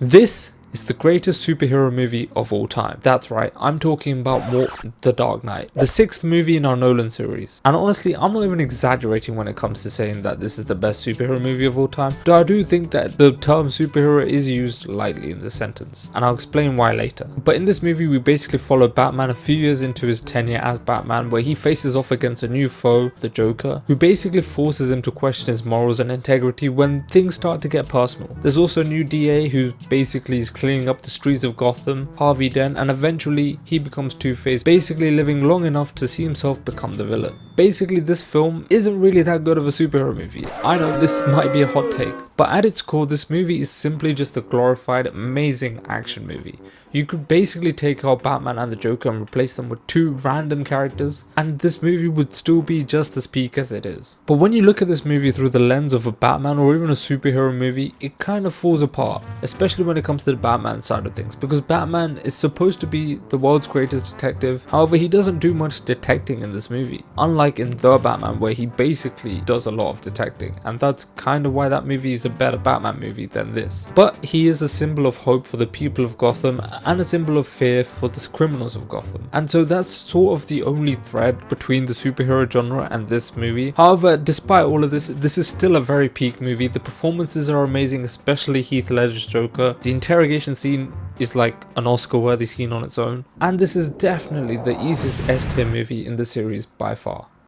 This is the greatest superhero movie of all time. That's right, I'm talking about The Dark Knight, the sixth movie in our Nolan series. And honestly, I'm not even exaggerating when it comes to saying that this is the best superhero movie of all time, though I do think that the term superhero is used lightly in this sentence, and I'll explain why later. But in this movie, we basically follow Batman a few years into his tenure as Batman, where he faces off against a new foe, the Joker, who basically forces him to question his morals and integrity when things start to get personal. There's also a new DA who basically is cleaning up the streets of Gotham, Harvey Dent, and eventually he becomes Two-Face, basically living long enough to see himself become the villain. Basically, this film isn't really that good of a superhero movie. I know this might be a hot take, but at its core, this movie is simply just a glorified, amazing action movie. You could basically take out Batman and the Joker and replace them with two random characters, and this movie would still be just as peak as it is. But when you look at this movie through the lens of a Batman or even a superhero movie, it kind of falls apart, especially when it comes to the Batman side of things, because Batman is supposed to be the world's greatest detective. However, he doesn't do much detecting in this movie, unlike in The Batman, where he basically does a lot of detecting, and that's kind of why that movie is a better Batman movie than this. But he is a symbol of hope for the people of Gotham and a symbol of fear for the criminals of Gotham. And so that's sort of the only thread between the superhero genre and this movie. However, despite all of this, this is still a very peak movie. The performances are amazing, especially Heath Ledger's Joker. The interrogation scene is like an Oscar-worthy scene on its own. And this is definitely the easiest S-tier movie in the series by far.